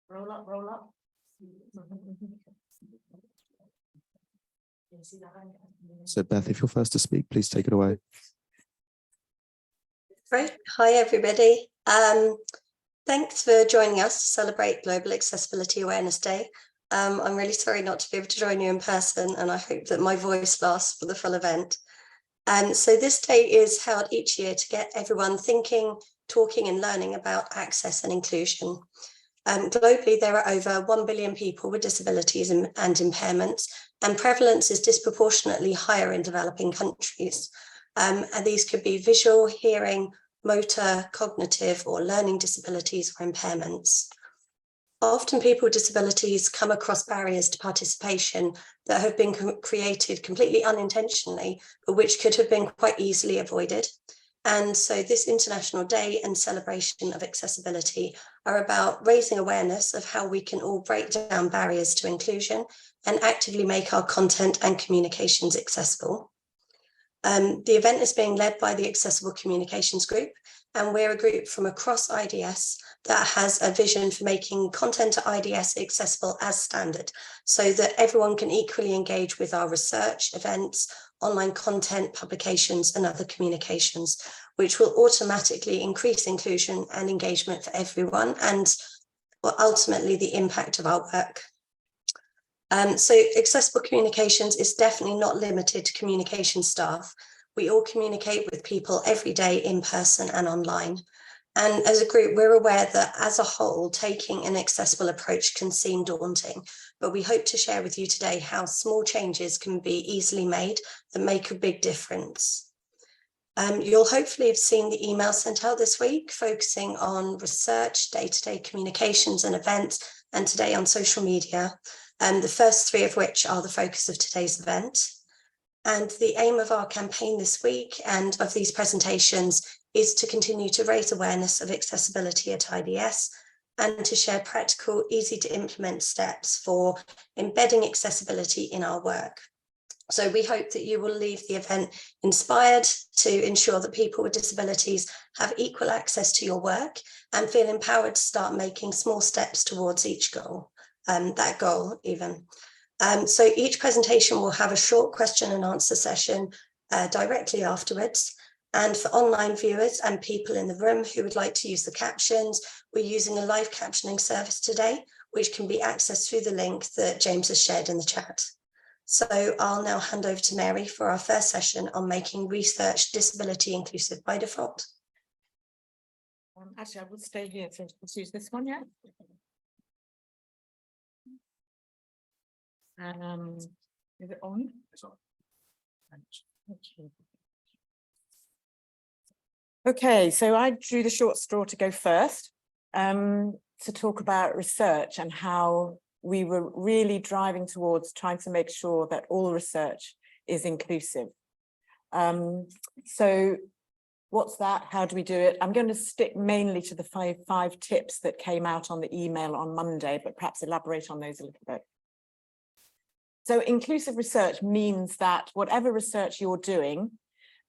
Roll up, roll up. So Beth, if you're first to speak, please take it away. Right. Hi, everybody. Thanks for joining us to celebrate Global Accessibility Awareness Day. I'm really sorry not to be able to join you in person, and I hope that my voice lasts for the full event. So this day is held each year to get everyone thinking, talking and learning about access and inclusion. Globally, there are over 1 billion people with disabilities and impairments, and prevalence is disproportionately higher in developing countries. And these could be visual, hearing, motor, cognitive, or learning disabilities or impairments. Often people with disabilities come across barriers to participation that have been created completely unintentionally, but which could have been quite easily avoided. And so this International Day and celebration of accessibility are about raising awareness of how we can all break down barriers to inclusion and actively make our content and communications accessible. The event is being led by the Accessible Communications Group, and we're a group from across IDS that has a vision for making content at IDS accessible as standard, so that everyone can equally engage with our research, events, online content, publications, and other communications, which will automatically increase inclusion and engagement for everyone, and ultimately the impact of our work. So accessible communications is definitely not limited to communication staff. We all communicate with people every day in person and online. And as a group, we're aware that as a whole, taking an accessible approach can seem daunting, but we hope to share with you today how small changes can be easily made that make a big difference. You'll hopefully have seen the email sent out this week, focusing on research, day-to-day communications and events, and today on social media. The first three of which are the focus of today's event. And the aim of our campaign this week and of these presentations is to continue to raise awareness of accessibility at IDS and to share practical, easy to implement steps for embedding accessibility in our work. So we hope that you will leave the event inspired to ensure that people with disabilities have equal access to your work and feel empowered to start making small steps towards each goal. That goal even. So each presentation will have a short question and answer session directly afterwards. And for online viewers and people in the room who would like to use the captions, we're using a live captioning service today, which can be accessed through the link that James has shared in the chat. So I'll now hand over to Mary for our first session on making research disability inclusive by default. Actually, I will stay here to use this one, yeah. Is it on? It's on. Okay, so I drew the short straw to go first to talk about research and how we were really driving towards trying to make sure that all research is inclusive. So what's that? How do we do it? I'm going to stick mainly to the five tips that came out on the email on Monday, but perhaps elaborate on those a little bit. So inclusive research means that whatever research you're doing,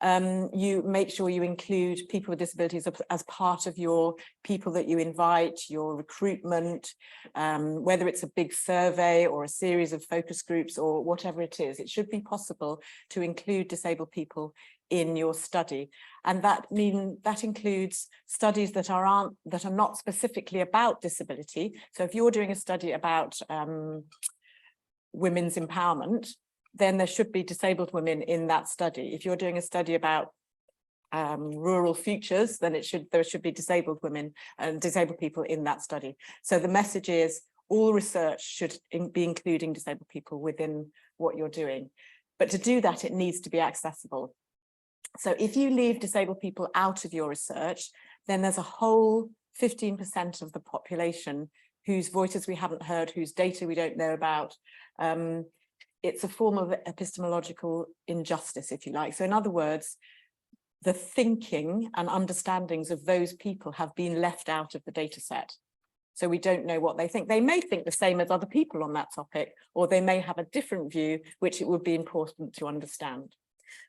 you make sure you include people with disabilities as part of your people that you invite, your recruitment, whether it's a big survey or a series of focus groups or whatever it is. It should be possible to include disabled people in your study, and that includes studies that are not specifically about disability. So if you're doing a study about women's empowerment, then there should be disabled women in that study. If you're doing a study about rural futures, then there should be disabled women and disabled people in that study. So the message is all research should be including disabled people within what you're doing. But to do that, it needs to be accessible. So if you leave disabled people out of your research, then there's a whole 15% of the population whose voices we haven't heard, whose data we don't know about. It's a form of epistemological injustice, if you like. So in other words, the thinking and understandings of those people have been left out of the data set. So we don't know what they think. They may think the same as other people on that topic, or they may have a different view, which it would be important to understand.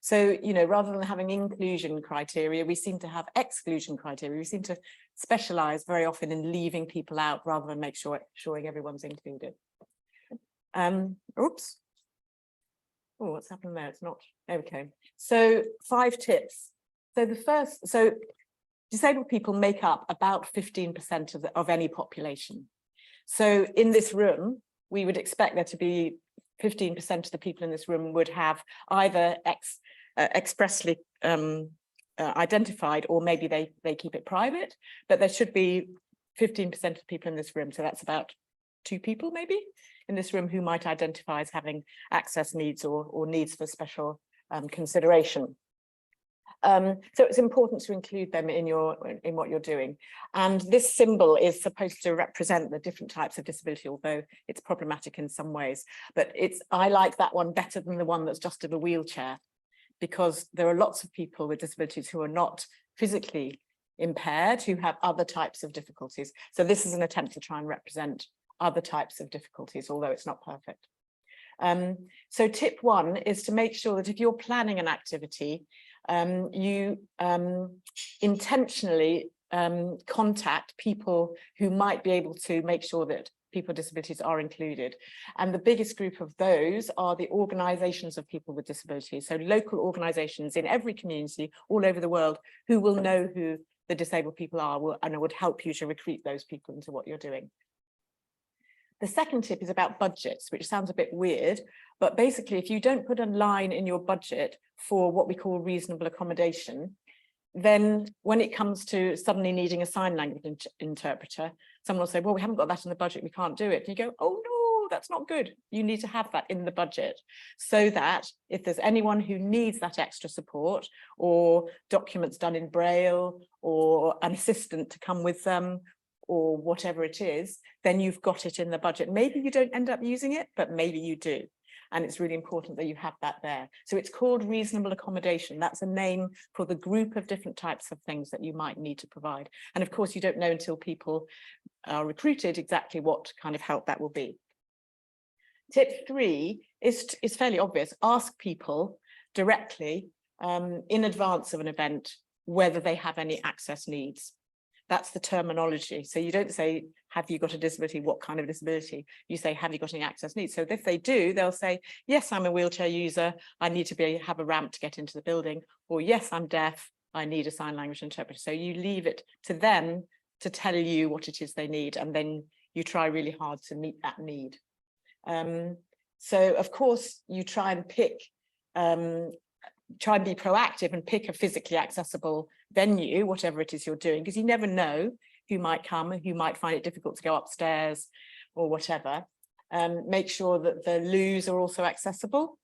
So, you know, rather than having inclusion criteria, we seem to have exclusion criteria. We seem to specialize very often in leaving people out rather than ensuring everyone's included. Oops. Oh, what's happened there? It's not okay. So 5 tips. So the first, so disabled people make up about 15% of any population. So in this room, we would expect there to be 15% of the people in this room would have either expressly identified, or maybe they keep it private, but there should be 15% of people in this room. So that's about 2 people maybe in this room who might identify as having access needs or needs for special consideration. So it's important to include them in what you're doing. And this symbol is supposed to represent the different types of disability, although it's problematic in some ways. But I like that one better than the one that's just of a wheelchair, because there are lots of people with disabilities who are not physically impaired, who have other types of difficulties. So this is an attempt to try and represent other types of difficulties, although it's not perfect. So tip 1 is to make sure that if you're planning an activity, you intentionally contact people who might be able to make sure that people with disabilities are included. And the biggest group of those are the organizations of people with disabilities. So local organizations in every community all over the world who will know who the disabled people are and would help you to recruit those people into what you're doing. The second tip is about budgets, which sounds a bit weird, but basically if you don't put a line in your budget for what we call reasonable accommodation, then when it comes to suddenly needing a sign language interpreter, someone will say, well, we haven't got that in the budget, we can't do it. And you go, oh no, that's not good. You need to have that in the budget so that if there's anyone who needs that extra support or documents done in Braille or an assistant to come with them, or whatever it is, then you've got it in the budget. Maybe you don't end up using it, but maybe you do. And it's really important that you have that there. So it's called reasonable accommodation. That's a name for the group of different types of things that you might need to provide. And of course, you don't know until people are recruited exactly what kind of help that will be. Tip 3 is fairly obvious. Ask people directly in advance of an event whether they have any access needs. That's the terminology. So you don't say, have you got a disability? What kind of disability? You say, have you got any access needs? So if they do, they'll say, yes, I'm a wheelchair user. I need to have a ramp to get into the building. Or yes, I'm deaf. I need a sign language interpreter. So you leave it to them to tell you what it is they need. And then you try really hard to meet that need. So of course, you try and try and be proactive and pick a physically accessible venue, whatever it is you're doing, because you never know who might come and who might find it difficult to go upstairs or whatever. Make sure that the loos are also accessible,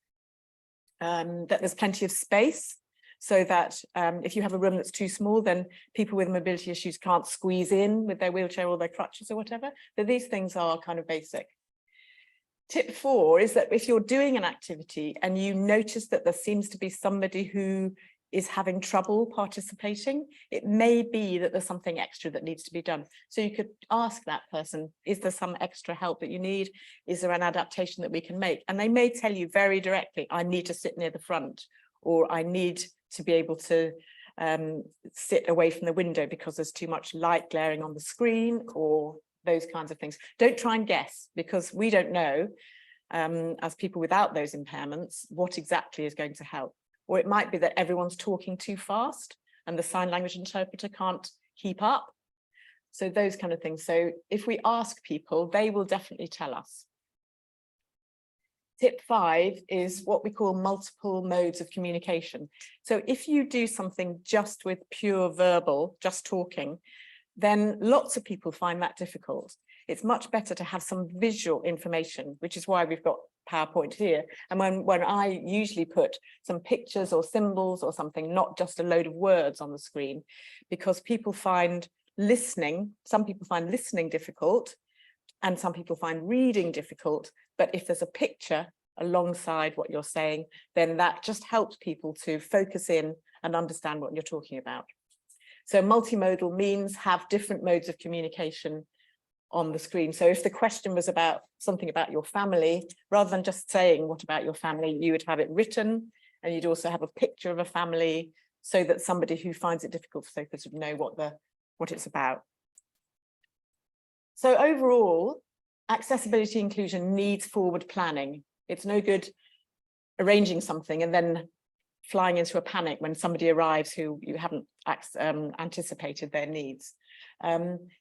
that there's plenty of space, so that if you have a room that's too small, then people with mobility issues can't squeeze in with their wheelchair or their crutches or whatever. So these things are kind of basic. Tip 4 is that if you're doing an activity and you notice that there seems to be somebody who is having trouble participating, it may be that there's something extra that needs to be done. So you could ask that person, is there some extra help that you need? Is there an adaptation that we can make? And they may tell you very directly, I need to sit near the front, or I need to be able to sit away from the window because there's too much light glaring on the screen, or those kinds of things. Don't try and guess, because we don't know, as people without those impairments, what exactly is going to help. Or it might be that everyone's talking too fast and the sign language interpreter can't keep up. So those kind of things. So if we ask people, they will definitely tell us. Tip 5 is what we call multiple modes of communication. So if you do something just with pure verbal, just talking, then lots of people find that difficult. It's much better to have some visual information, which is why we've got PowerPoint here. And when I usually put some pictures or symbols or something, not just a load of words on the screen, because people find listening, some people find listening difficult, and some people find reading difficult. But if there's a picture alongside what you're saying, then that just helps people to focus in and understand what you're talking about. So multimodal means have different modes of communication on the screen. So if the question was about something about your family, rather than just saying what about your family, you would have it written and you'd also have a picture of a family so that somebody who finds it difficult for SOFAs would know what it's about. So overall, accessibility inclusion needs forward planning. It's no good arranging something and then flying into a panic when somebody arrives who you haven't anticipated their needs.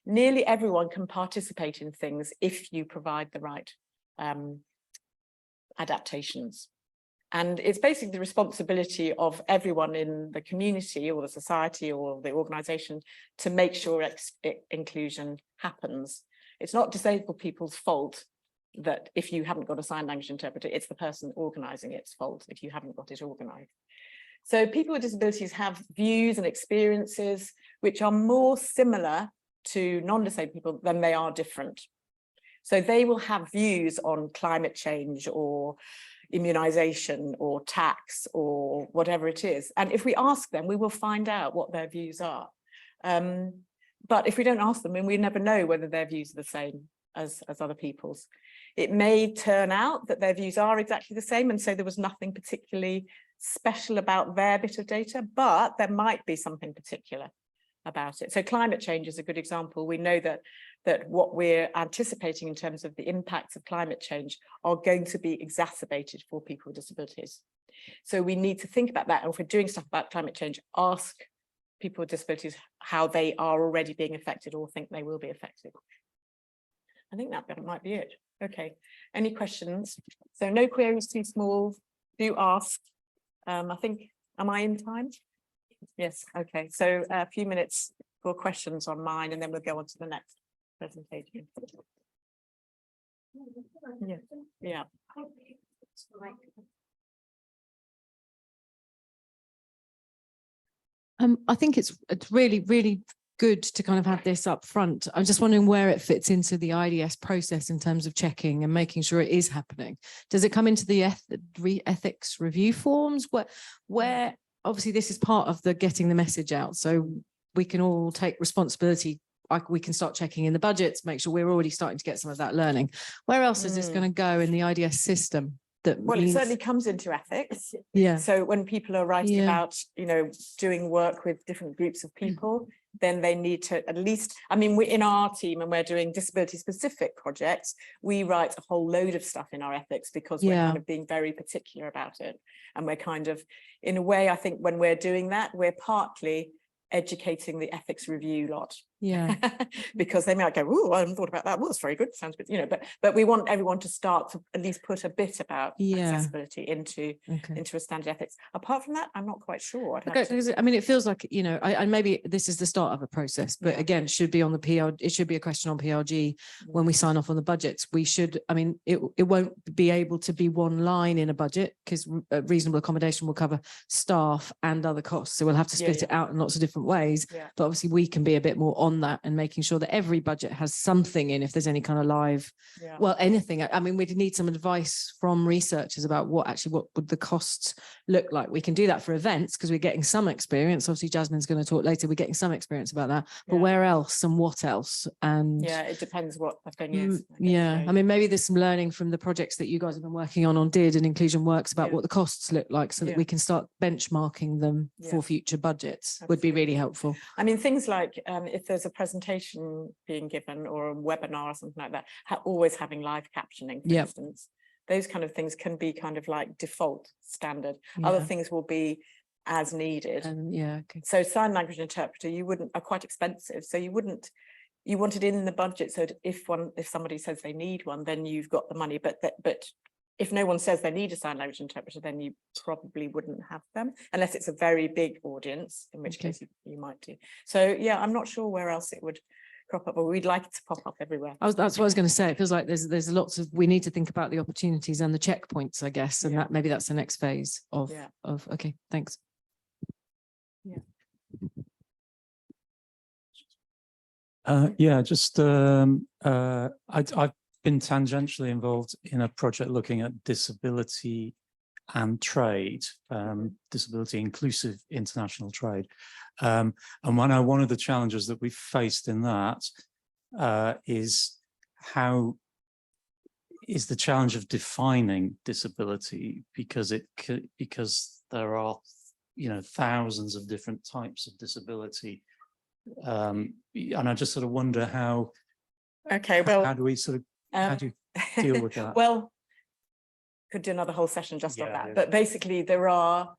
Nearly everyone can participate in things if you provide the right adaptations. And it's basically the responsibility of everyone in the community or the society or the organisation to make sure inclusion happens. It's not disabled people's fault that if you haven't got a sign language interpreter, it's the person organising its fault if you haven't got it organised. So people with disabilities have views and experiences which are more similar to non-disabled people than they are different. So they will have views on climate change or immunisation or tax or whatever it is. And if we ask them, we will find out what their views are. But if we don't ask them, then we never know whether their views are the same as other people's. It may turn out that their views are exactly the same, and so there was nothing particularly special about their bit of data, but there might be something particular about it. So climate change is a good example. We know that what we're anticipating in terms of the impacts of climate change are going to be exacerbated for people with disabilities. So we need to think about that. And if we're doing stuff about climate change, ask people with disabilities how they are already being affected or think they will be affected. I think that might be it. Okay, any questions? So no queries too small, do ask. I think, am I in time? Yes, okay, so a few minutes for questions on mine and then we'll go on to the next presentation. Yeah. I think it's really good to kind of have this up front. I'm just wondering where it fits into the IDS process in terms of checking and making sure it is happening. Does it come into the ethics review forms? Where obviously this is part of the getting the message out, so we can all take responsibility. Like we can start checking in the budgets, make sure we're already starting to get some of that learning. Where else is this going to go in the IDS system? Well, it certainly comes into ethics. Yeah. So when people are writing about, doing work with different groups of people, then they need to at least, I mean, in our team, and we're doing disability specific projects, we write a whole load of stuff in our ethics because we're kind of being very particular about it. And we're kind of, in a way, I think when we're doing that, we're partly educating the ethics review lot. Yeah. Because they might go, oh, I haven't thought about that. Well, it's very good. Sounds good. But we want everyone to start to at least put a bit about accessibility into a standard ethics. Apart from that, I'm not quite sure. I mean, it feels like, and maybe this is the start of a process, but again, it should be on the PR. It should be a question on PRG when we sign off on the budgets. We should, I mean, it won't be able to be one line in a budget because reasonable accommodation will cover staff and other costs. So we'll have to split it out in lots of different ways. But obviously we can be a bit more on that and making sure that every budget has something in if there's any kind of live, well, anything. I mean, we'd need some advice from researchers about what would the costs look like. We can do that for events because we're getting some experience. Obviously, Jasmine's going to talk later. We're getting some experience about that, but where else and what else? And it depends what the thing is. I mean, maybe there's some learning from the projects that you guys have been working on DID and Inclusion Works about what the costs look like so that we can start benchmarking them for future budgets. Would be really helpful. I mean, things like if there's a presentation being given or a webinar or something like that, always having live captioning, for instance, those kind of things can be kind of like default standard. Other things will be as needed. So sign language interpreter, are quite expensive, so you want it in the budget so that if somebody says they need one, then you've got the money. But if no one says they need a sign language interpreter, then you probably wouldn't have them, unless it's a very big audience, in which case you might do. So I'm not sure where else it would crop up, but we'd like it to pop up everywhere. That's what I was going to say. It feels like there's lots of, we need to think about the opportunities and the checkpoints, I guess, and that maybe that's the next phase of okay, thanks. I've been tangentially involved in a project looking at disability and trade, disability inclusive international trade. And one of the challenges that we've faced in that is the challenge of defining disability, because there are, you know, thousands of different types of disability. And I just sort of wonder how, Okay, well, how do we sort of, how do you deal with that? Well, could do another whole session just on Yeah, that. yeah. But basically there are,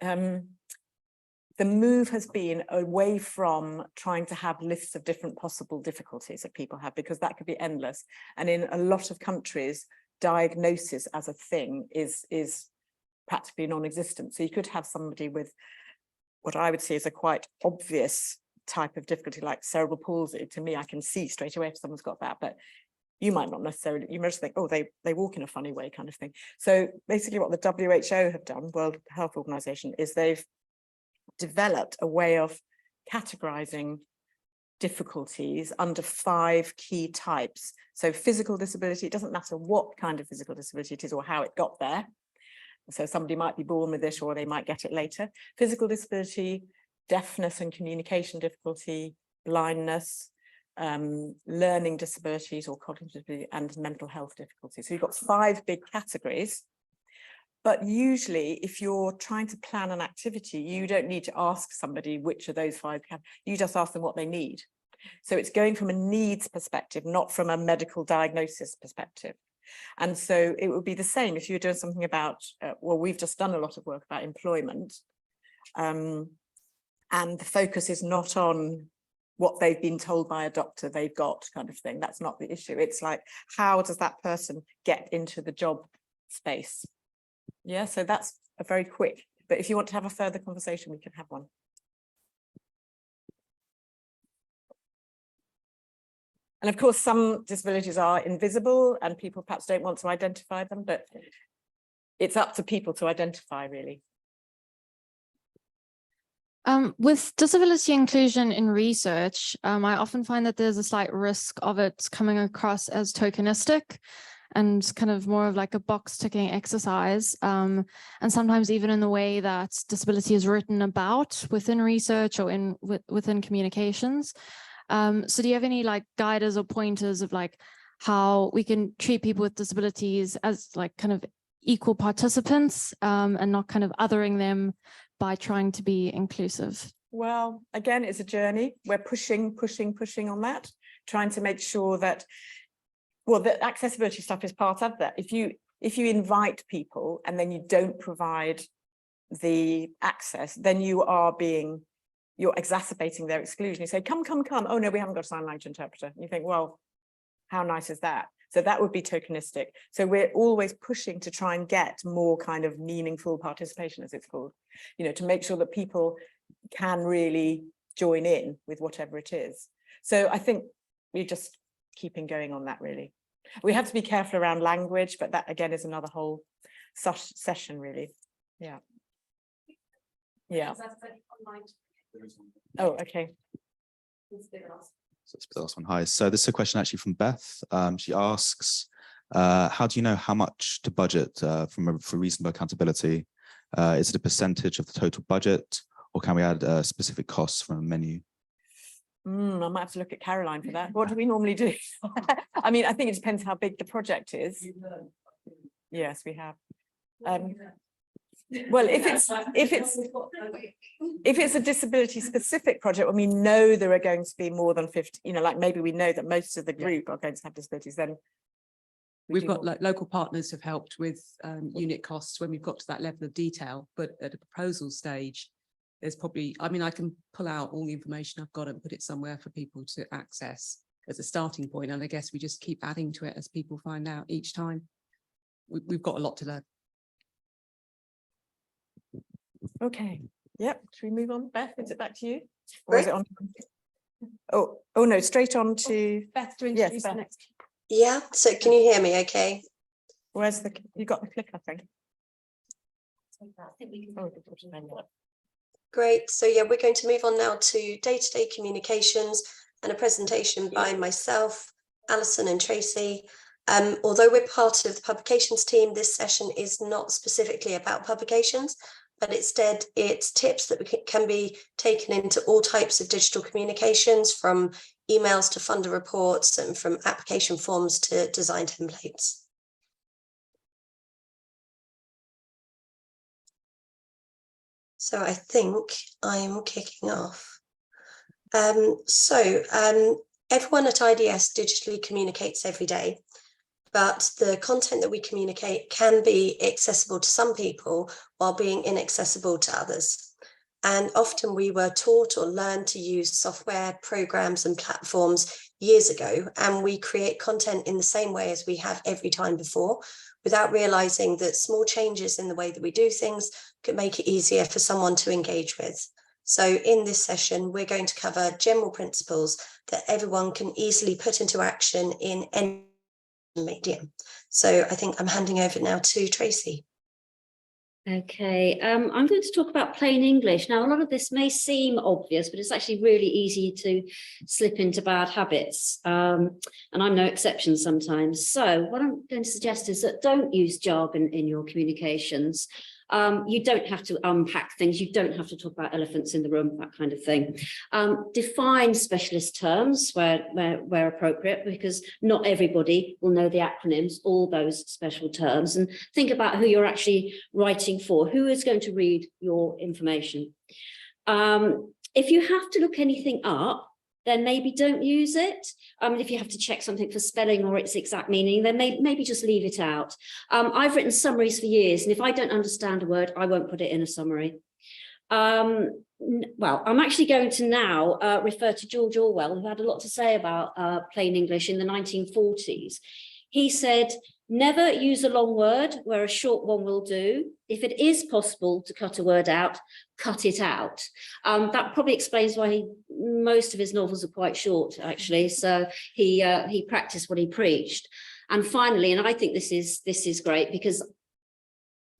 the move has been away from trying to have lists of different possible difficulties that people have, because that could be endless. And in a lot of countries, diagnosis as a thing is practically non-existent. So you could have somebody with what I would see as a quite obvious type of difficulty, like cerebral palsy. To me, I can see straight away if someone's got that, but you might not necessarily, you might just think, oh, they walk in a funny way kind of thing. So basically what the WHO have done, World Health Organization, is they've developed a way of categorizing difficulties under 5 key types. So physical disability, it doesn't matter what kind of physical disability it is or how it got there. So somebody might be born with it or they might get it later. Physical disability, deafness and communication difficulty, blindness, learning disabilities or cognitive disability, and mental health difficulties. So you've got 5 big categories. But usually if you're trying to plan an activity, you don't need to ask somebody which of those 5 categories, you just ask them what they need. So it's going from a needs perspective, not from a medical diagnosis perspective. And so it would be the same if you're doing something about, well, we've just done a lot of work about employment. And the focus is not on what they've been told by a doctor they've got kind of thing. That's not the issue. It's like, how does that person get into the job space? Yeah, so that's a very quick, but if you want to have a further conversation, we can have one. And of course, some disabilities are invisible and people perhaps don't want to identify them, but it's up to people to identify, really. With disability inclusion in research, I often find that there's a slight risk of it coming across as tokenistic and kind of more of like a box ticking exercise. And sometimes even in the way that disability is written about within research or within communications. So do you have any like guiders or pointers of like how we can treat people with disabilities as like kind of equal participants and not kind of othering them by trying to be inclusive? Well, again, it's a journey. We're pushing on that, trying to make sure that, well, the accessibility stuff is part of that. If you invite people and then you don't provide the access, then you're exacerbating their exclusion. You say, come. Oh no, we haven't got a sign language interpreter. And you think, well, how nice is that? So that would be tokenistic. So we're always pushing to try and get more kind of meaningful participation, as it's called, you know, to make sure that people can really join in with whatever it is. So I think we're just keeping going on that, really. We have to be careful around language, but that again is another whole session, really. Yeah. Oh, okay. So it's the last one. Hi. So this is a question actually from Beth. She asks, how do you know how much to budget for reasonable accountability? Is it a percentage of the total budget, or can we add specific costs from a menu? I might have to look at Caroline for that. What do we normally do? I mean, I think it depends how big the project is. Yes, we have. Well, if it's a disability specific project, when we know there are going to be more than 50, you know, like maybe we know that most of the group are going to have disabilities, then we've got like local partners have helped with unit costs when we've got to that level of detail, but at a proposal stage, there's probably, I mean, I can pull out all the information I've got and put it somewhere for people to access as a starting point. And I guess we just keep adding to it as people find out each time. We've got a lot to learn. Okay. Yep. Should we move on? Beth, is it back to you? Or is it on? Oh no, straight on to Beth to yes, introduce Beth. the next. Yeah, so can you hear me okay? Where's you got the clicker thing? Great. So yeah, we're going to move on now to day-to-day communications and a presentation by myself, Alison and Tracy. Although we're part of the publications team, this session is not specifically about publications, but instead it's tips that can be taken into all types of digital communications, from emails to funder reports and from application forms to design templates. So I think I'm kicking off. Everyone at IDS digitally communicates every day, but the content that we communicate can be accessible to some people while being inaccessible to others. And often we were taught or learned to use software, programs and platforms years ago, and we create content in the same way as we have every time before, without realizing that small changes in the way that we do things could make it easier for someone to engage with. So in this session, we're going to cover general principles that everyone can easily put into action in any medium. So I think I'm handing over now to Tracy. Okay, I'm going to talk about plain English. Now, a lot of this may seem obvious, but it's actually really easy to slip into bad habits. And I'm no exception sometimes. So what I'm going to suggest is that don't use jargon in your communications. You don't have to unpack things. You don't have to talk about elephants in the room, that kind of thing. Define specialist terms where appropriate, because not everybody will know the acronyms, all those special terms, and think about who you're actually writing for, who is going to read your information. If you have to look anything up, then maybe don't use it. If you have to check something for spelling or its exact meaning, then maybe just leave it out. I've written summaries for years, and if I don't understand a word, I won't put it in a summary. Well, I'm actually going to now refer to George Orwell, who had a lot to say about plain English in the 1940s. He said, never use a long word where a short one will do. If it is possible to cut a word out, cut it out. That probably explains why most of his novels are quite short, actually. So he practiced what he preached. And finally, and I think this is great, because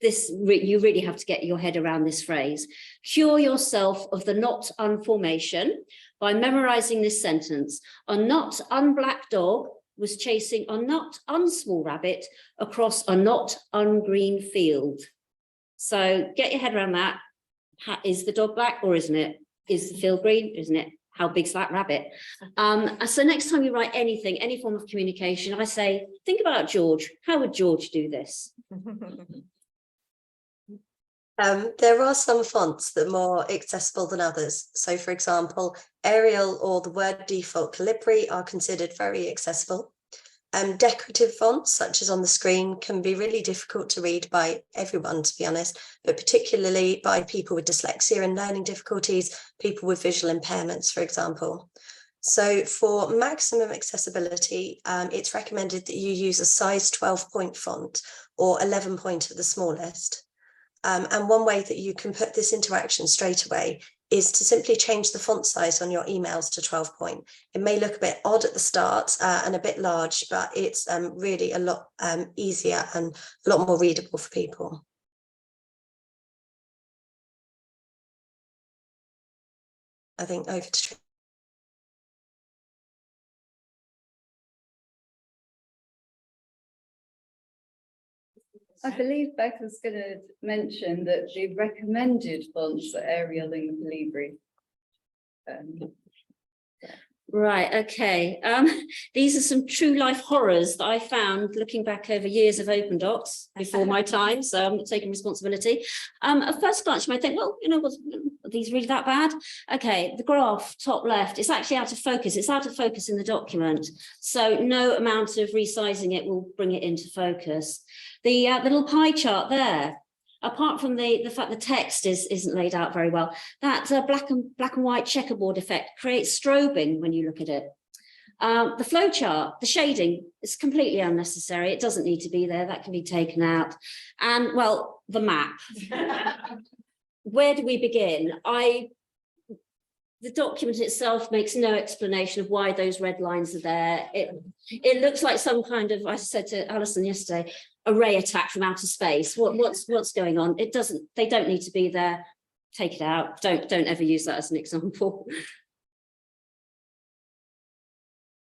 you really have to get your head around this phrase: cure yourself of the not unformation by memorizing this sentence. A not unblack dog was chasing a not unsmall rabbit across a not ungreen field. So get your head around that. Is the dog black or isn't it? Is the field green? Isn't it? How big's that rabbit? So next time you write anything, any form of communication, I say, think about George. How would George do this? There are some fonts that are more accessible than others. So for example, Arial or the Word default Calibri are considered very accessible. Decorative fonts, such as on the screen, can be really difficult to read by everyone, to be honest, but particularly by people with dyslexia and learning difficulties, people with visual impairments, for example. So for maximum accessibility, it's recommended that you use a size 12-point font or 11-point at the smallest. And one way that you can put this into action straight away is to simply change the font size on your emails to 12-point. It may look a bit odd at the start and a bit large, but it's really a lot easier and a lot more readable for people. I think over to I believe Beth was going to mention that the recommended fonts are Arial and Calibri. Right, okay. These are some true life horrors that I found looking back over years of open docs before my time, so I'm not taking responsibility. At first glance, you might think, well, are these really that bad? Okay, the graph, top left, it's actually out of focus. It's out of focus in the document, so no amount of resizing it will bring it into focus. The little pie chart there, apart from the fact the text isn't laid out very well, that black and white checkerboard effect creates strobing when you look at it. The flow chart, the shading, is completely unnecessary. It doesn't need to be there. That can be taken out. And well, the map. Where do we begin? The document itself makes no explanation of why those red lines are there. It looks like some kind of, I said to Alison yesterday, array attack from outer space. What's going on? They don't need to be there. Take it out. Don't ever use that as an example.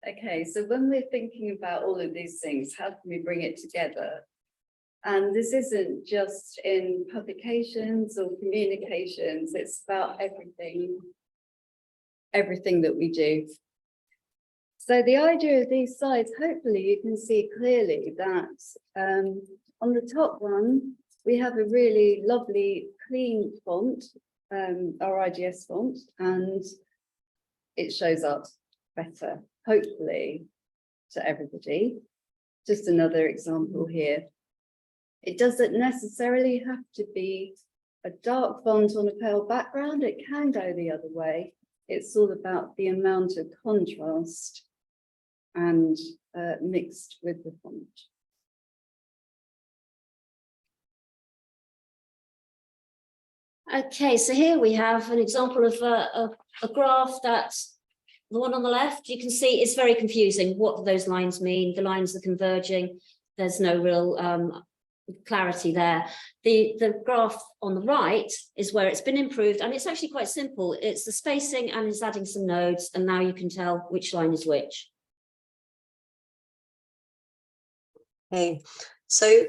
Okay, so when we're thinking about all of these things, how can we bring it together? And this isn't just in publications or communications, it's about everything that we do. So the idea of these slides, hopefully you can see clearly that on the top one, we have a really lovely clean font, our IGS font, and it shows up better, hopefully, to everybody. Just another example here. It doesn't necessarily have to be a dark font on a pale background. It can go the other way. It's all about the amount of contrast and mixed with the font. Okay, so here we have an example of a graph that's the one on the left. You can see it's very confusing. What do those lines mean? The lines are converging. There's no real clarity there. The graph on the right is where it's been improved, and it's actually quite simple. It's the spacing and it's adding some nodes, and now you can tell which line is which. Okay, so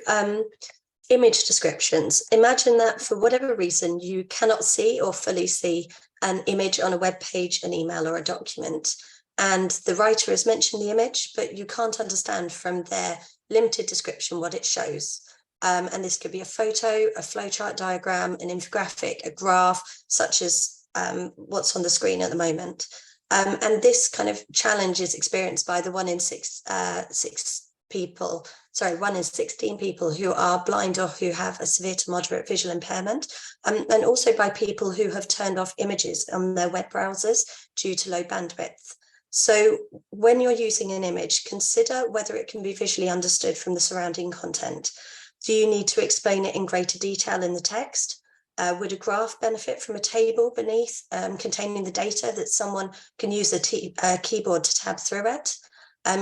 image descriptions. Imagine that for whatever reason you cannot see or fully see an image on a web page, an email, or a document, and the writer has mentioned the image, but you can't understand from their limited description what it shows. And this could be a photo, a flowchart diagram, an infographic, a graph, such as what's on the screen at the moment. And this kind of challenge is experienced by the 1 in 16 people who are blind or who have a severe to moderate visual impairment, and also by people who have turned off images on their web browsers due to low bandwidth. So when you're using an image, consider whether it can be visually understood from the surrounding content. Do you need to explain it in greater detail in the text? Would a graph benefit from a table beneath containing the data that someone can use a keyboard to tab through it?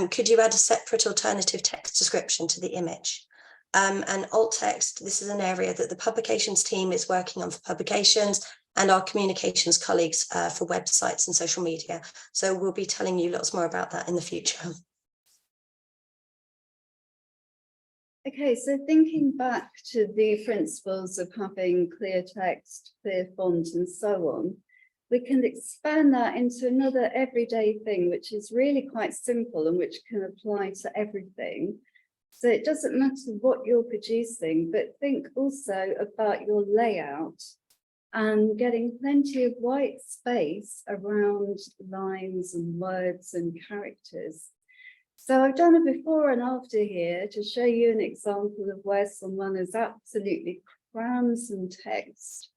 Could you add a separate alternative text description to the image? And alt text, this is an area that the publications team is working on for publications, and our communications colleagues for websites and social media. So we'll be telling you lots more about that in the future. Okay, so thinking back to the principles of having clear text, clear font, and so on, we can expand that into another everyday thing, which is really quite simple and which can apply to everything. So it doesn't matter what you're producing, but think also about your layout and getting plenty of white space around lines and words and characters. So I've done a before and after here to show you an example of where someone has absolutely crammed some text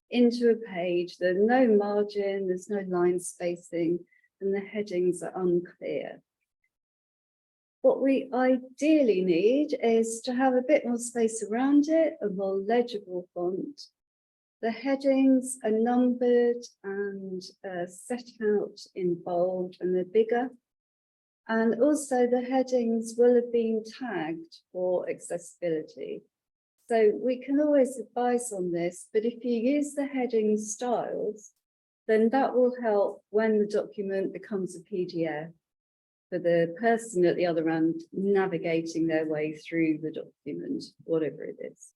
into a page. There's no margin, there's no line spacing, and the headings are unclear. What we ideally need is to have a bit more space around it, a more legible font. The headings are numbered and set out in bold, and they're bigger. And also the headings will have been tagged for accessibility. So we can always advise on this, but if you use the heading styles, then that will help when the document becomes a PDF for the person at the other end navigating their way through the document, whatever it is.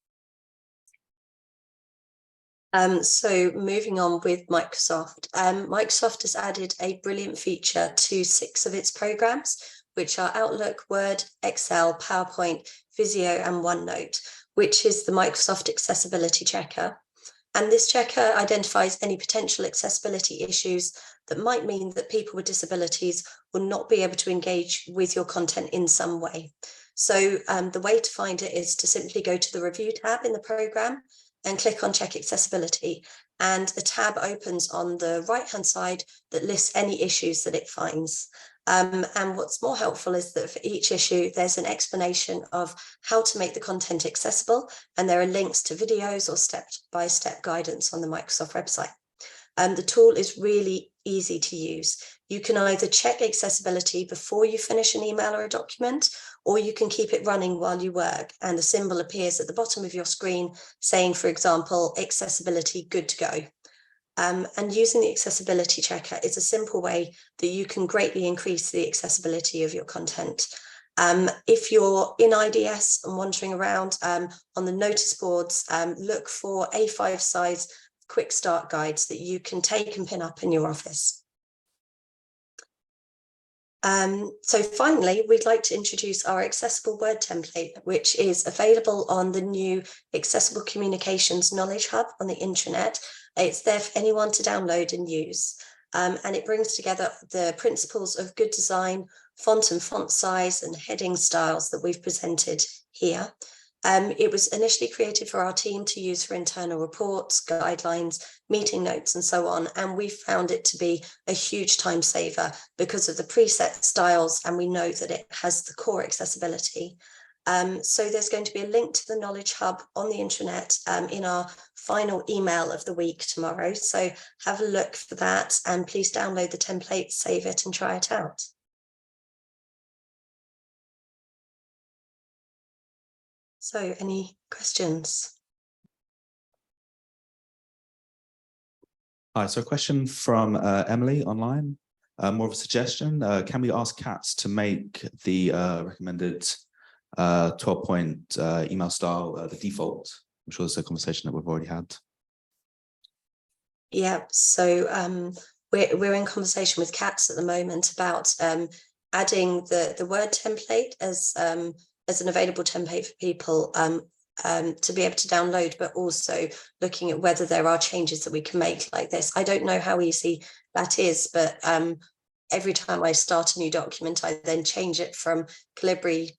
So moving on with Microsoft, Microsoft has added a brilliant feature to 6 of its programs, which are Outlook, Word, Excel, PowerPoint, Visio, and OneNote, which is the Microsoft Accessibility Checker. And this checker identifies any potential accessibility issues that might mean that people with disabilities will not be able to engage with your content in some way. So the way to find it is to simply go to the review tab in the program and click on check accessibility, and a tab opens on the right hand side that lists any issues that it finds. And what's more helpful is that for each issue there's an explanation of how to make the content accessible, and there are links to videos or step-by-step guidance on the Microsoft website. The tool is really easy to use. You can either check accessibility before you finish an email or a document, or you can keep it running while you work, and a symbol appears at the bottom of your screen saying, for example, accessibility good to go. And using the accessibility checker is a simple way that you can greatly increase the accessibility of your content. If you're in IDS and wandering around on the notice boards, look for A5 size quick start guides that you can take and pin up in your office. So finally, we'd like to introduce our accessible word template, which is available on the new Accessible Communications Knowledge Hub on the intranet. It's there for anyone to download and use. And it brings together the principles of good design, font and font size, and heading styles that we've presented here. It was initially created for our team to use for internal reports, guidelines, meeting notes, and so on. And we found it to be a huge time saver because of the preset styles, and we know that it has the core accessibility. So there's going to be a link to the Knowledge Hub on the intranet in our final email of the week tomorrow. So have a look for that, and please download the template, save it, and try it out. So any questions? Hi, so a question from Emily online, more of a suggestion. Can we ask CATS to make the recommended 12-point email style the default? I'm sure there's a conversation that we've already had. Yeah, so we're in conversation with CATS at the moment about adding the word template as an available template for people to be able to download, but also looking at whether there are changes that we can make like this. I don't know how easy that is, but every time I start a new document, I then change it from Calibri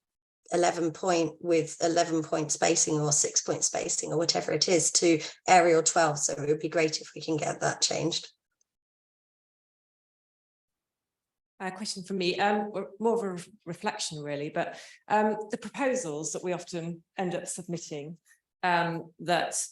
11 point with 11 point spacing or 6 point spacing or whatever it is to Arial 12. So it would be great if we can get that changed. A question from me, more of a reflection really, but the proposals that we often end up submitting that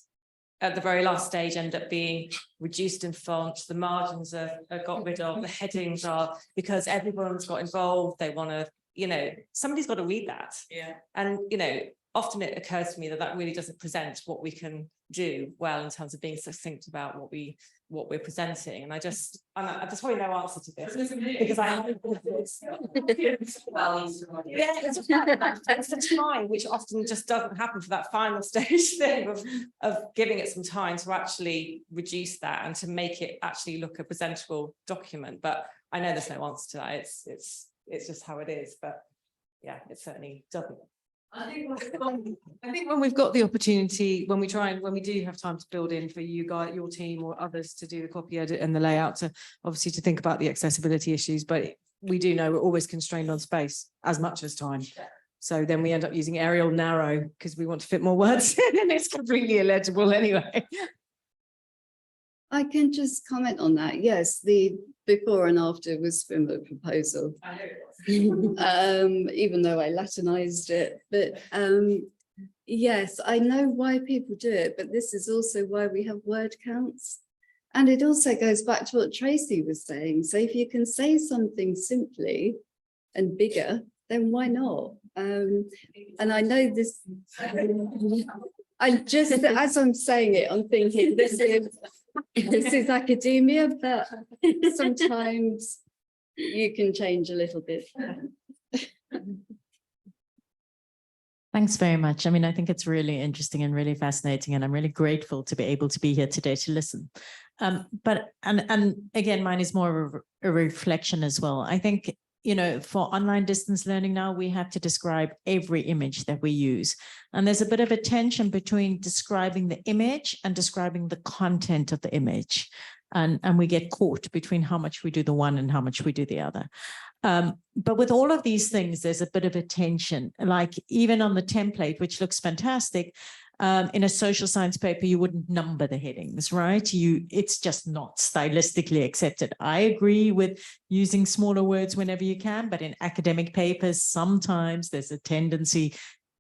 at the very last stage end up being reduced in font, the margins are got rid of, the headings are, because everyone's got involved, they want to, you know, somebody's got to read that. Yeah. And, you know, often it occurs to me that that really doesn't present what we can do well in terms of being succinct about what we're presenting. And I just probably no answer to this because I haven't. Yeah, it's the time which often just doesn't happen for that final stage thing of giving it some time to actually reduce that and to make it actually look a presentable document. But I know there's no answer to that. It's just how it is. But yeah, it certainly doesn't. I think when we've got the opportunity, when we do have time to build in for you guys, your team or others to do the copy edit and the layout, to obviously to think about the accessibility issues, but we do know we're always constrained on space as much as time. So then we end up using Arial narrow because we want to fit more words in and it's completely illegible anyway. I can just comment on that. Yes, the before and after was from the proposal. I know it was. Even though I Latinized it, but yes, I know why people do it, but this is also why we have word counts. And it also goes back to what Tracy was saying. So if you can say something simply and bigger, then why not? And I know this, I just, as I'm saying it, I'm thinking this is academia, but sometimes you can change a little bit. Thanks very much. I mean, I think it's really interesting and really fascinating, and I'm really grateful to be able to be here today to listen. But again, mine is more of a reflection as well. I think, you know, for online distance learning now, we have to describe every image that we use. And there's a bit of a tension between describing the image and describing the content of the image. And we get caught between how much we do the one and how much we do the other. But with all of these things, there's a bit of a tension, like even on the template, which looks fantastic. In a social science paper, you wouldn't number the headings, right? It's just not stylistically accepted. I agree with using smaller words whenever you can, but in academic papers, sometimes there's a tendency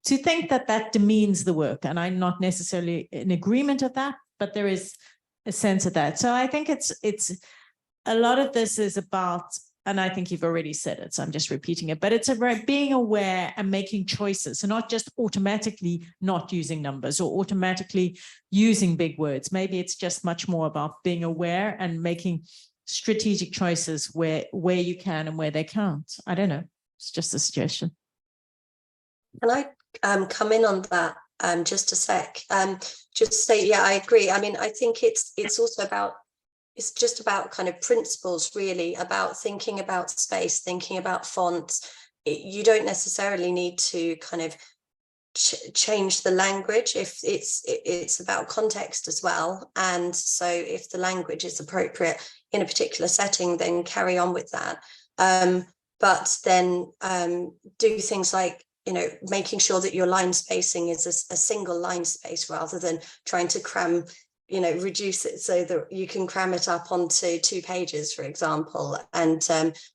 to think that that demeans the work. And I'm not necessarily in agreement of that, but there is a sense of that. So I think it's a lot of this is about, and I think you've already said it, so I'm just repeating it, but it's about being aware and making choices, and not just automatically not using numbers or automatically using big words. Maybe it's just much more about being aware and making strategic choices where you can and where they can't. I don't know. It's just a suggestion. Can I come in on that just a sec? Just say, yeah, I agree. I mean, I think it's also about it's just about kind of principles, really, about thinking about space, thinking about fonts. You don't necessarily need to kind of change the language if it's about context as well. And so if the language is appropriate in a particular setting, then carry on with that. But then do things like, making sure that your line spacing is a single line space rather than trying to cram, reduce it so that you can cram it up onto 2 pages, for example, and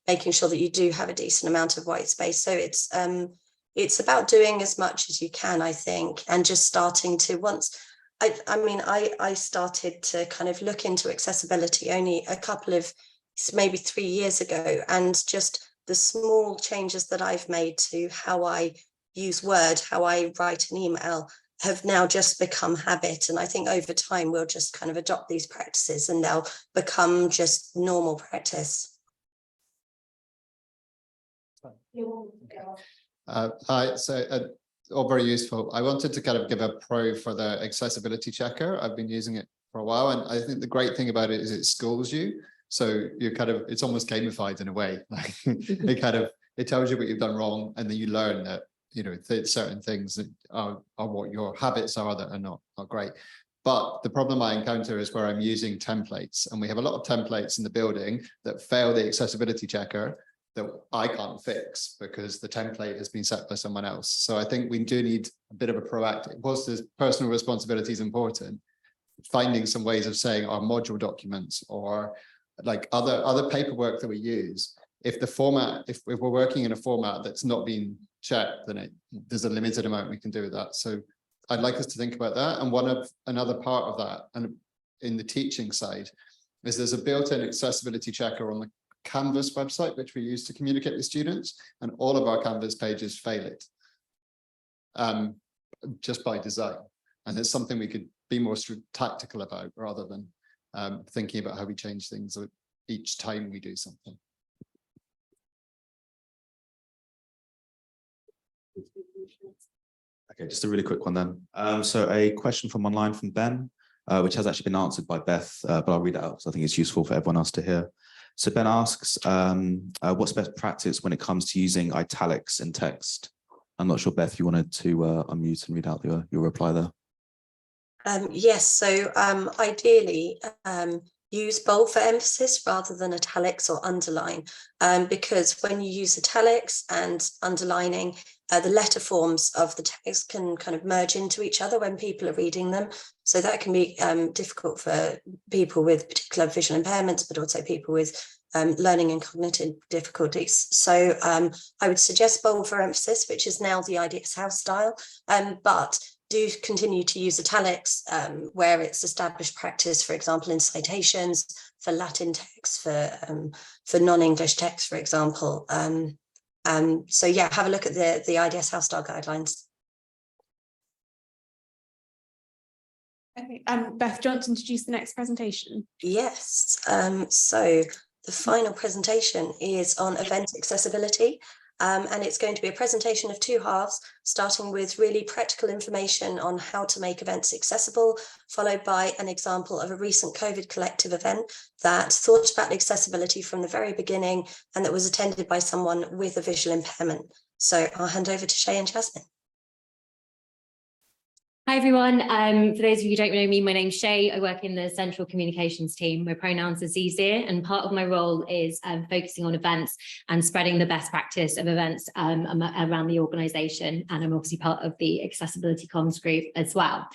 making sure that you do have a decent amount of white space. So it's about doing as much as you can, I think, and just starting to I started to kind of look into accessibility only a couple of, maybe 3 years ago, and just the small changes that I've made to how I use Word, how I write an email, have now just become habit. And I think over time we'll just kind of adopt these practices and they'll become just normal practice. Hi, so all very useful. I wanted to kind of give a pro for the accessibility checker. I've been using it for a while, and I think the great thing about it is it schools you. So you kind of, it's almost gamified in a way. Like it tells you what you've done wrong, and then you learn that, certain things that are what your habits are that are not great. But the problem I encounter is where I'm using templates, and we have a lot of templates in the building that fail the accessibility checker that I can't fix because the template has been set by someone else. So I think we do need a bit of a proactive, whilst there's personal responsibility is important, finding some ways of saying our module documents or like other paperwork that we use. If the format, if we're working in a format that's not been checked, then there's a limited amount we can do with that. So I'd like us to think about that. And another part of that, and in the teaching side, is there's a built-in accessibility checker on the Canvas website, which we use to communicate with students, and all of our Canvas pages fail it just by design. And it's something we could be more tactical about rather than thinking about how we change things each time we do something. Okay, just a really quick one then. So a question from online from Ben, which has actually been answered by Beth, but I'll read it out because I think it's useful for everyone else to hear. So Ben asks, what's best practice when it comes to using italics in text? I'm not sure, Beth, you wanted to unmute and read out your reply there. Yes, so ideally use bold for emphasis rather than italics or underline, because when you use italics and underlining, the letter forms of the text can kind of merge into each other when people are reading them. So that can be difficult for people with particular visual impairments, but also people with learning and cognitive difficulties. So I would suggest bold for emphasis, which is now the IDS House style, but do continue to use italics where it's established practice, for example, in citations, for Latin text, for non-English text, for example. So yeah, have a look at the IDS House style guidelines. Okay, Beth, do you want to introduce the next presentation? Yes, so the final presentation is on event accessibility. And it's going to be a presentation of 2 halves, starting with really practical information on how to make events accessible, followed by an example of a recent COVID collective event that thought about accessibility from the very beginning and that was attended by someone with a visual impairment. So I'll hand over to Shae and Jasmin. Hi everyone, for those of you who don't know me, my name's Shae. I work in the central communications team. My pronouns are Zizir, and part of my role is focusing on events and spreading the best practice of events around the organisation, and I'm obviously part of the accessibility comms group as well.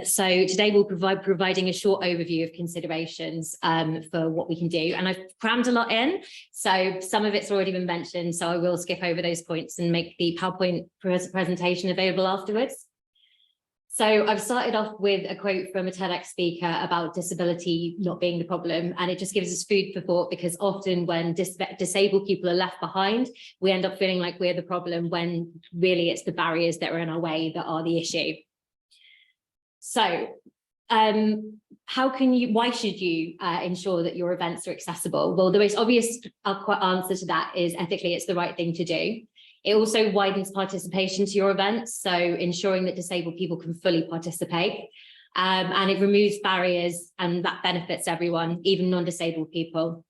So today we'll providing a short overview of considerations for what we can do, and I've crammed a lot in, so some of it's already been mentioned, so I will skip over those points and make the PowerPoint presentation available afterwards. So I've started off with a quote from a TEDx speaker about disability not being the problem, and it just gives us food for thought, because often when disabled people are left behind, we end up feeling like we're the problem when really it's the barriers that are in our way that are the issue. So why should you ensure that your events are accessible? Well, the most obvious answer to that is ethically it's the right thing to do. It also widens participation to your events, so ensuring that disabled people can fully participate. And it removes barriers, and that benefits everyone, even non-disabled people.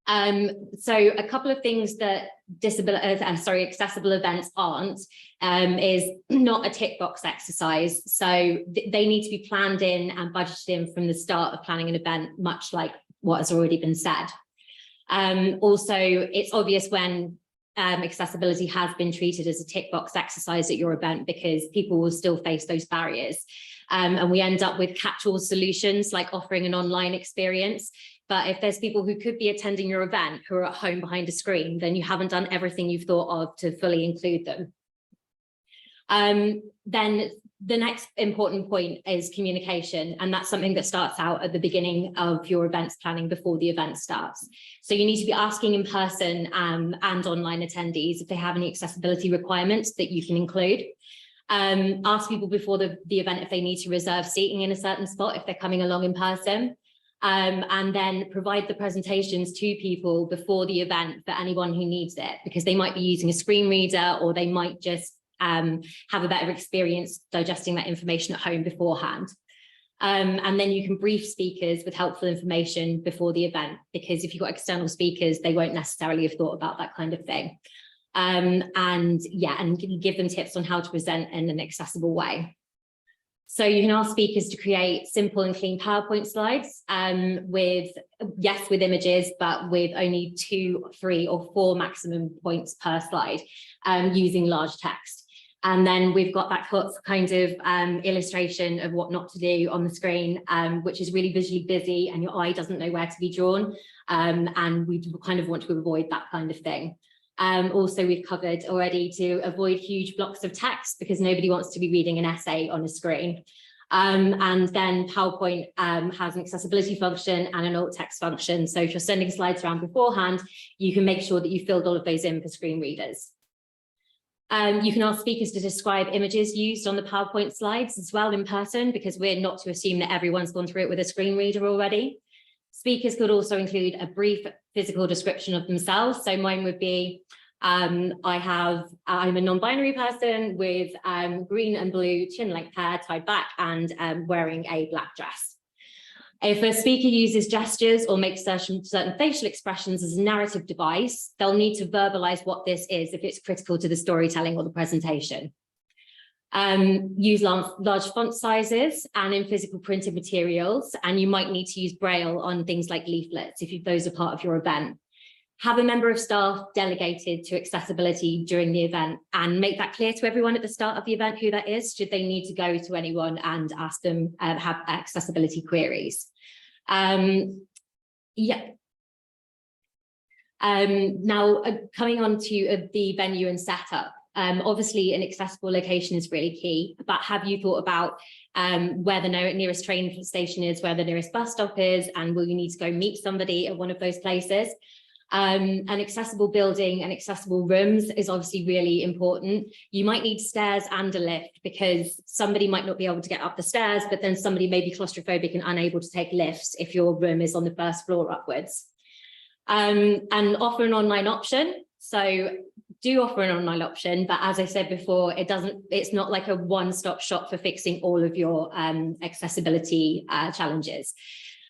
So a couple of things that accessible events aren't is not a tick box exercise. So they need to be planned in and budgeted in from the start of planning an event, much like what has already been said. Also, it's obvious when accessibility has been treated as a tick box exercise at your event, because people will still face those barriers. And we end up with catch-all solutions like offering an online experience. But if there's people who could be attending your event who are at home behind a screen, then you haven't done everything you've thought of to fully include them. Then the next important point is communication, and that's something that starts out at the beginning of your events planning before the event starts. So you need to be asking in person and online attendees if they have any accessibility requirements that you can include. Ask people before the event if they need to reserve seating in a certain spot if they're coming along in person. And then provide the presentations to people before the event for anyone who needs it, because they might be using a screen reader, or they might just have a better experience digesting that information at home beforehand. And then you can brief speakers with helpful information before the event, because if you've got external speakers, they won't necessarily have thought about that kind of thing. And give them tips on how to present in an accessible way. So you can ask speakers to create simple and clean PowerPoint slides with images, but with only 2, 3, or 4 maximum points per slide using large text. And then we've got that kind of illustration of what not to do on the screen, which is really visually busy and your eye doesn't know where to be drawn. And we kind of want to avoid that kind of thing. Also, we've covered already to avoid huge blocks of text, because nobody wants to be reading an essay on a screen. And then PowerPoint has an accessibility function and an alt text function. So if you're sending slides around beforehand, you can make sure that you filled all of those in for screen readers. You can ask speakers to describe images used on the PowerPoint slides as well in person, because we're not to assume that everyone's gone through it with a screen reader already. Speakers could also include a brief physical description of themselves. So mine would be, I'm a non-binary person with green and blue chin length hair tied back and wearing a black dress. If a speaker uses gestures or makes certain facial expressions as a narrative device, they'll need to verbalize what this is if it's critical to the storytelling or the presentation. Use large font sizes and in physical printed materials, and you might need to use Braille on things like leaflets if those are part of your event. Have a member of staff delegated to accessibility during the event, and make that clear to everyone at the start of the event who that is, should they need to go to anyone and ask them have accessibility queries. Now, coming on to the venue and setup. Obviously, an accessible location is really key, but have you thought about where the nearest train station is, where the nearest bus stop is, and will you need to go meet somebody at one of those places? An accessible building and accessible rooms is obviously really important. You might need stairs and a lift, because somebody might not be able to get up the stairs, but then somebody may be claustrophobic and unable to take lifts if your room is on the first floor upwards. And offer an online option. So do offer an online option, but as I said before, it's not like a one-stop shop for fixing all of your accessibility challenges.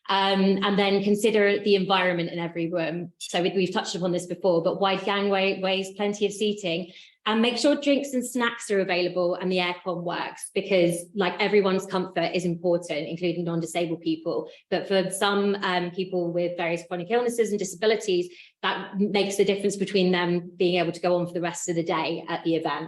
And then consider the environment in every room. So we've touched upon this before, but wide gangways, plenty of seating, and make sure drinks and snacks are available and the aircon works, because like everyone's comfort is important, including non-disabled people. But for some people with various chronic illnesses and disabilities, that makes the difference between them being able to go on for the rest of the day at the event.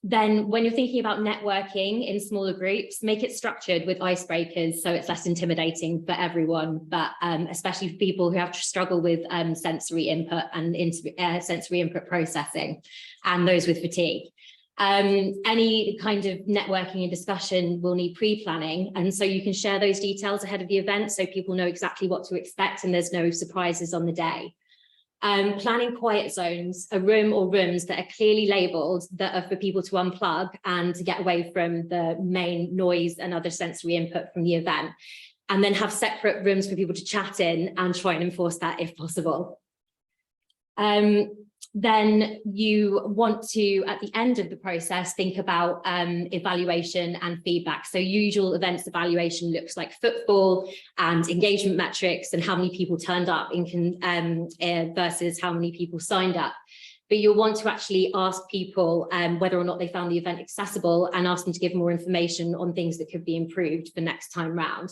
Then when you're thinking about networking in smaller groups, make it structured with icebreakers so it's less intimidating for everyone, but especially for people who have to struggle with sensory input and sensory input processing, and those with fatigue. Any kind of networking and discussion will need pre-planning, and so you can share those details ahead of the event so people know exactly what to expect and there's no surprises on the day. Planning quiet zones, a room or rooms that are clearly labelled, that are for people to unplug and to get away from the main noise and other sensory input from the event. And then have separate rooms for people to chat in, and try and enforce that if possible. then you want to, at the end of the process, think about evaluation and feedback. So usual events evaluation looks like footfall and engagement metrics and how many people turned up versus how many people signed up. But you'll want to actually ask people whether or not they found the event accessible and ask them to give more information on things that could be improved for next time round.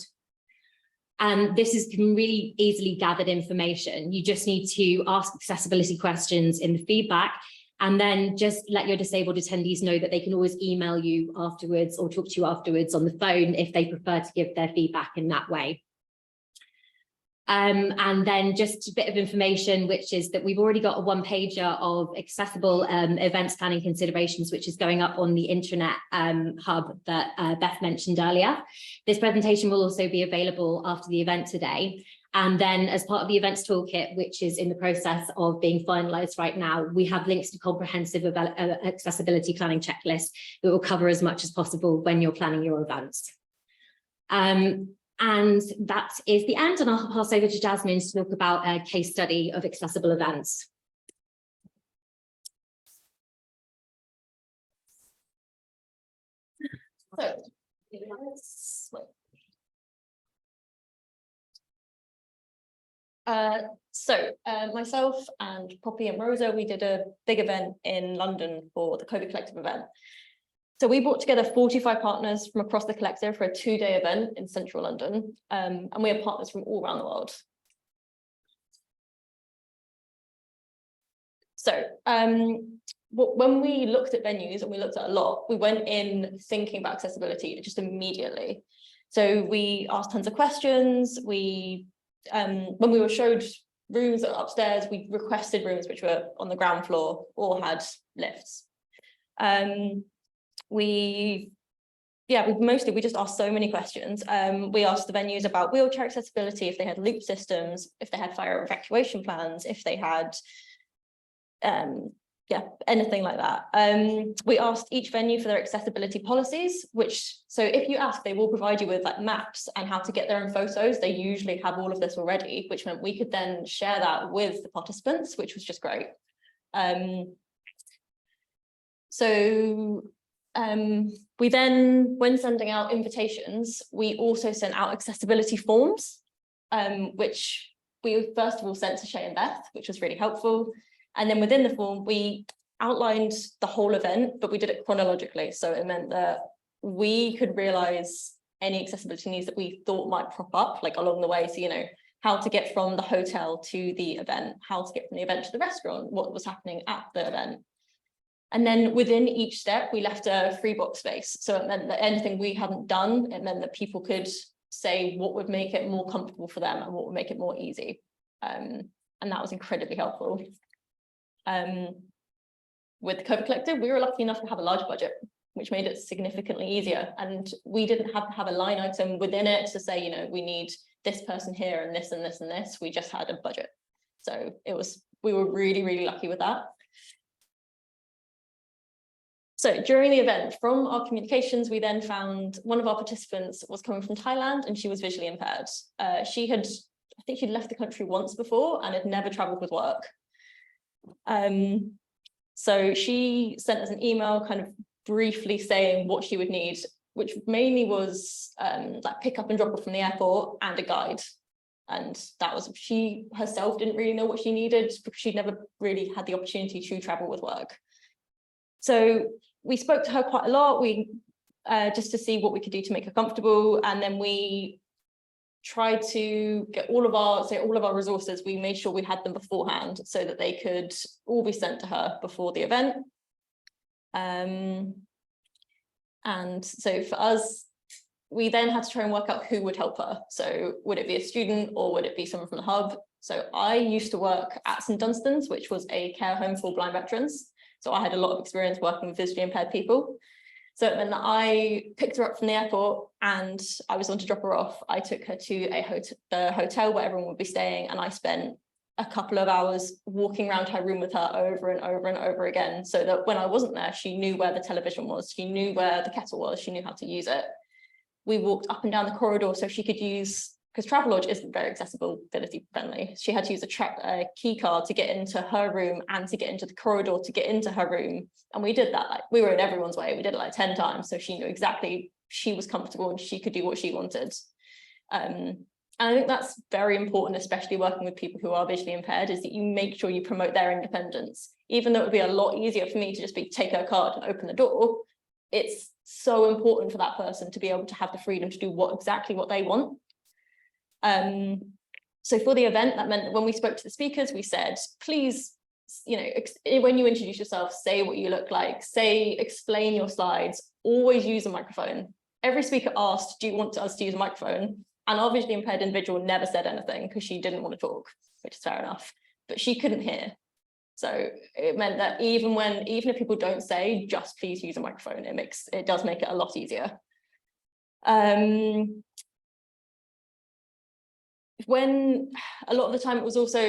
And this is really easily gathered information. You just need to ask accessibility questions in the feedback, and then just let your disabled attendees know that they can always email you afterwards or talk to you afterwards on the phone if they prefer to give their feedback in that way. And then just a bit of information, which is that we've already got a one-pager of accessible events planning considerations, which is going up on the intranet hub that Beth mentioned earlier. This presentation will also be available after the event today. And then as part of the events toolkit, which is in the process of being finalized right now, we have links to comprehensive accessibility planning checklists that will cover as much as possible when you're planning your events. And that is the end, and I'll pass over to Jasmin to talk about a case study of accessible events. Myself and Poppy and Rosa, we did a big event in London for the COVID Collective event. So we brought together 45 partners from across the collective for a 2-day event in central London, and we had partners from all around the world. So when we looked at venues, and we looked at a lot, we went in thinking about accessibility just immediately. So we asked tons of questions. When we were showed rooms that were upstairs, we requested rooms which were on the ground floor or had lifts. We just asked so many questions. We asked the venues about wheelchair accessibility, if they had loop systems, if they had fire evacuation plans, if they had anything like that. We asked each venue for their accessibility policies, so if you ask, they will provide you with like maps and how to get their own photos. They usually have all of this already, which meant we could then share that with the participants, which was just great. We then, when sending out invitations, we also sent out accessibility forms, which we first of all sent to Shae and Beth, which was really helpful. And then within the form, we outlined the whole event, but we did it chronologically. So it meant that we could realize any accessibility needs that we thought might crop up, like along the way. So, you know, how to get from the hotel to the event, how to get from the event to the restaurant, what was happening at the event. And then within each step, we left a free box space. So it meant that anything we hadn't done, it meant that people could say what would make it more comfortable for them and what would make it more easy. And that was incredibly helpful. With the COVID Collective, we were lucky enough to have a large budget, which made it significantly easier. And we didn't have to have a line item within it to say, you know, we need this person here and this and this and this. We just had a budget. So we were really, really lucky with that. So during the event, from our communications, we then found one of our participants was coming from Thailand and she was visually impaired. I think she'd left the country once before and had never traveled with work. So she sent us an email kind of briefly saying what she would need, which mainly was like pick up and drop off from the airport and a guide. And that was, she herself didn't really know what she needed because she'd never really had the opportunity to travel with work. So we spoke to her quite a lot, just to see what we could do to make her comfortable. And then we tried to get all of our resources, we made sure we had them beforehand so that they could all be sent to her before the event. And so for us, we then had to try and work out who would help her. So would it be a student or would it be someone from the hub? So I used to work at St Dunstan's, which was a care home for blind veterans. So I had a lot of experience working with visually impaired people. So it meant that I picked her up from the airport and I was on to drop her off. I took her to the hotel where everyone would be staying, and I spent a couple of hours walking around her room with her over and over and over again, so that when I wasn't there, she knew where the television was, she knew where the kettle was, she knew how to use it. We walked up and down the corridor so she could use because Travelodge isn't very accessibility friendly. She had to use a key card to get into her room and to get into the corridor to get into her room. And we did that, like, we were in everyone's way. We did it like 10 times. So she knew exactly, she was comfortable and she could do what she wanted. And I think that's very important, especially working with people who are visually impaired, is that you make sure you promote their independence. Even though it would be a lot easier for me to just take her card and open the door, it's so important for that person to be able to have the freedom to do exactly what they want. So for the event, that meant that when we spoke to the speakers, we said, please, when you introduce yourself, say what you look like, explain your slides, always use a microphone. Every speaker asked, do you want us to use a microphone? And our visually impaired individual never said anything because she didn't want to talk, which is fair enough, but she couldn't hear. So it meant that even if people don't say, just please use a microphone, it does make it a lot easier. When a lot of the time it was also,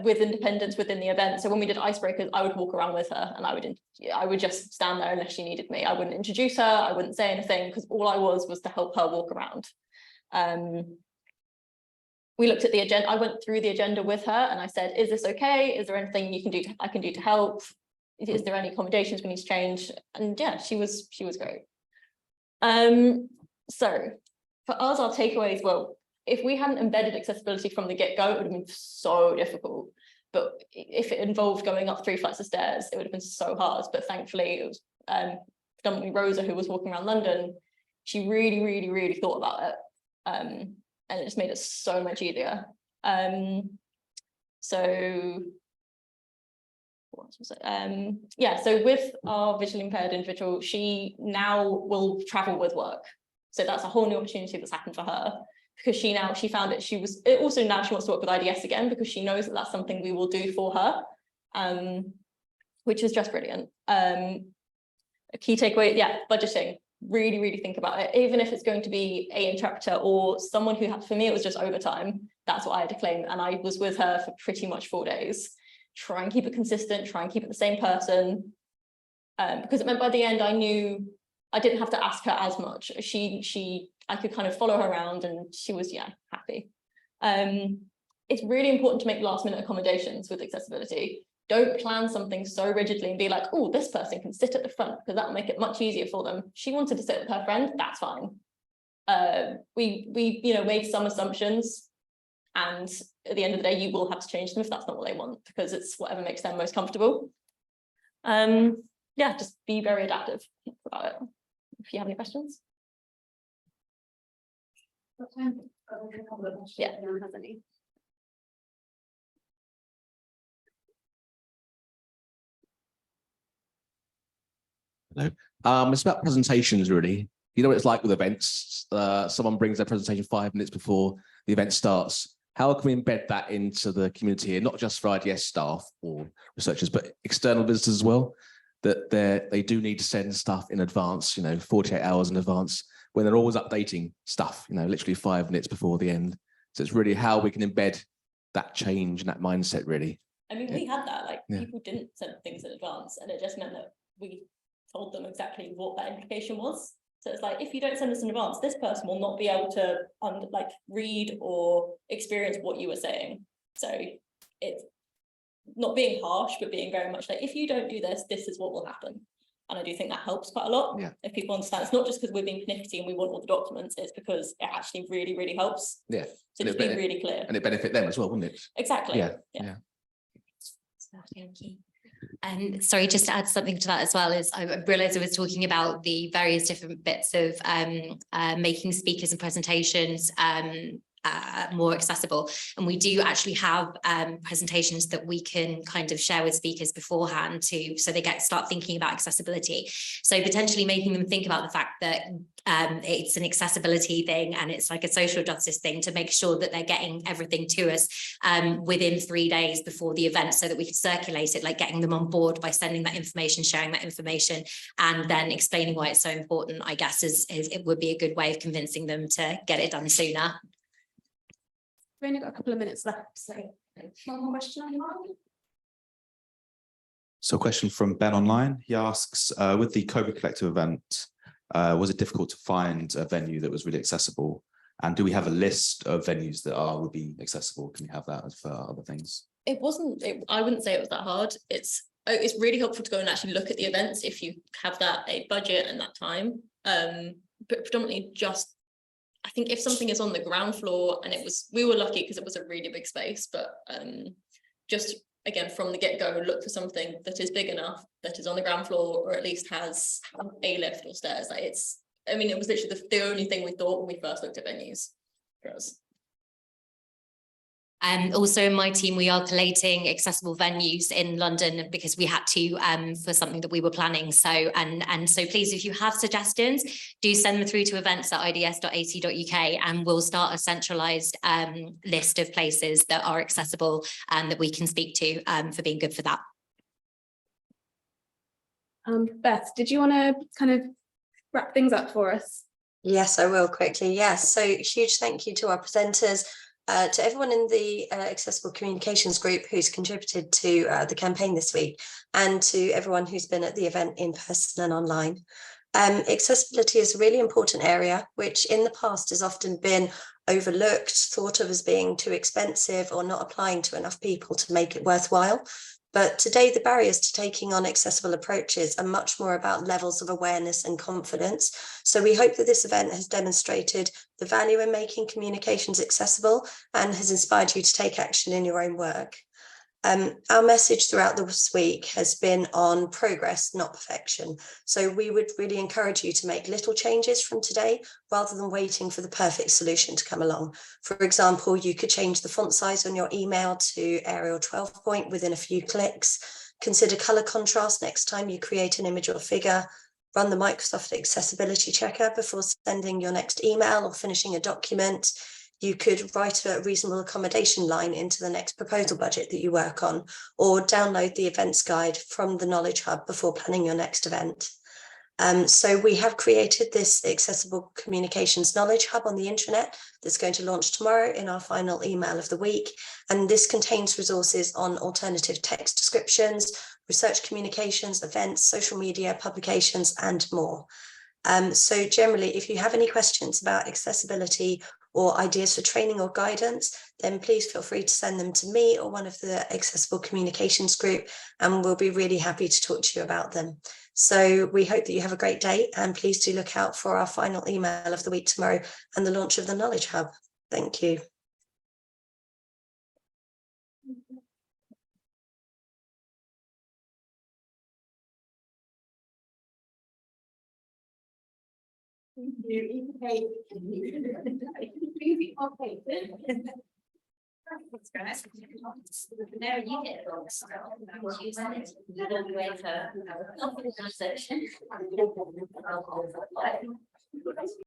with independence within the event. So when we did icebreakers, I would walk around with her and I would just stand there unless she needed me. I wouldn't introduce her. I wouldn't say anything because all I was to help her walk around. We looked at the agenda. I went through the agenda with her and I said, is this okay? Is there anything I can do to help? Is there any accommodations we need to change? And yeah, she was great. So for us, our takeaways, well, if we hadn't embedded accessibility from the get-go, it would have been so difficult. But if it involved going up 3 flights of stairs, it would have been so hard. But thankfully, it was predominantly Rosa who was walking around London. She really, really, really thought about it. And it just made it so much easier. So what was it? Yeah, so with our visually impaired individual, she now will travel with work. So that's a whole new opportunity that's happened for her. Because she found it, also now she wants to work with IDS again because she knows that that's something we will do for her, which is just brilliant. A key takeaway, yeah, budgeting. Really, really think about it. Even if it's going to be an interpreter or someone who for me, it was just overtime. That's what I had to claim. And I was with her for pretty much 4 days. Try and keep it consistent, try and keep it the same person. Because it meant by the end, I knew I didn't have to ask her as much. I could kind of follow her around and she was, yeah, happy. It's really important to make last minute accommodations with accessibility. Don't plan something so rigidly and be like, oh, this person can sit at the front because that'll make it much easier for them. She wanted to sit with her friend, that's fine. We made some assumptions and at the end of the day, you will have to change them if that's not what they want because it's whatever makes them most comfortable. Yeah, just be very adaptive about it. If you have any questions. Yeah, no one has any. Hello. It's about presentations, really. You know what it's like with events. Someone brings their presentation 5 minutes before the event starts. How can we embed that into the community here, not just for IDS staff or researchers, but external visitors as well? That they do need to send stuff in advance, 48 hours in advance, when they're always updating stuff, literally 5 minutes before the end. So it's really how we can embed that change and that mindset, really. I mean, we had that, people didn't send things in advance and it just meant that we told them exactly what that implication was. So it's like, if you don't send this in advance, this person will not be able to read or experience what you were saying. So it's not being harsh, but being very much like, if you don't do this, this is what will happen. And I do think that helps quite a lot. Yeah. If people understand, it's not just because we're being pernickety and we want all the documents, it's because it actually really, really helps. Yeah. So just be really clear. And it benefit them as well, wouldn't it? Exactly. Yeah. Thank you. And sorry, just to add something to that as well, is I realized I was talking about the various different bits of making speakers and presentations more accessible. And we do actually have presentations that we can kind of share with speakers beforehand so they start thinking about accessibility. So potentially making them think about the fact that it's an accessibility thing and it's like a social justice thing, to make sure that they're getting everything to us within 3 days before the event, so that we can circulate it, like getting them on board by sending that information, sharing that information, and then explaining why it's so important, I guess, is it would be a good way of convincing them to get it done sooner. We've only got a couple of minutes left, so one more question online. So a question from Ben online. He asks, with the COVID Collective event, was it difficult to find a venue that was really accessible? And do we have a list of venues that would be accessible? Can we have that for other things? It wasn't, I wouldn't say it was that hard. It's really helpful to go and actually look at the events if you have a budget and that time. But predominantly just, I think if something is on the ground floor, and we were lucky because it was a really big space, but just again, from the get-go, look for something that is big enough, that is on the ground floor, or at least has a lift or stairs. Like it was literally the only thing we thought when we first looked at venues for us. Also in my team, we are collating accessible venues in London because we had to for something that we were planning. So and so please, if you have suggestions, do send them through to events@ids.ac.uk, and we'll start a centralised list of places that are accessible and that we can speak to for being good for that. Beth, did you want to kind of wrap things up for us? Yes, I will quickly. Yes, so huge thank you to our presenters. To everyone in the Accessible Communications group who's contributed to the campaign this week, and to everyone who's been at the event in person and online. Accessibility is a really important area, which in the past has often been overlooked, thought of as being too expensive or not applying to enough people to make it worthwhile. But today, the barriers to taking on accessible approaches are much more about levels of awareness and confidence. So we hope that this event has demonstrated the value in making communications accessible and has inspired you to take action in your own work. Our message throughout this week has been on progress, not perfection. So we would really encourage you to make little changes from today rather than waiting for the perfect solution to come along. For example, you could change the font size on your email to Arial 12 point within a few clicks. Consider color contrast next time you create an image or figure. Run the Microsoft Accessibility Checker before sending your next email or finishing a document. You could write a reasonable accommodation line into the next proposal budget that you work on, or download the events guide from the Knowledge Hub before planning your next event. So we have created this Accessible Communications Knowledge Hub on the intranet that's going to launch tomorrow in our final email of the week. And this contains resources on alternative text descriptions, research communications, events, social media, publications, and more. So generally, if you have any questions about accessibility or ideas for training or guidance, then please feel free to send them to me or one of the Accessible Communications group, and we'll be really happy to talk to you about them. So we hope that you have a great day, and please do look out for our final email of the week tomorrow and the launch of the Knowledge Hub. Thank you. No, you get it wrong.